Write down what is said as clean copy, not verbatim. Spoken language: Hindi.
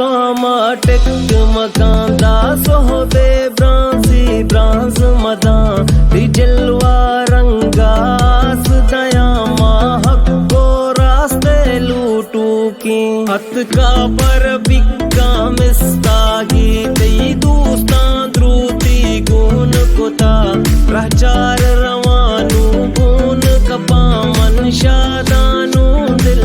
बामा टेक मकान दा सोहबे ब्रांसी ब्रांस मदा दिजलवा रंगास दया महक को रास्ते लूटू की हत का पर बिक्का मिस्तागी तई दोस्तां द्रुति गुण कोता प्रचार रवानू गुण कपा मन शादानू दिल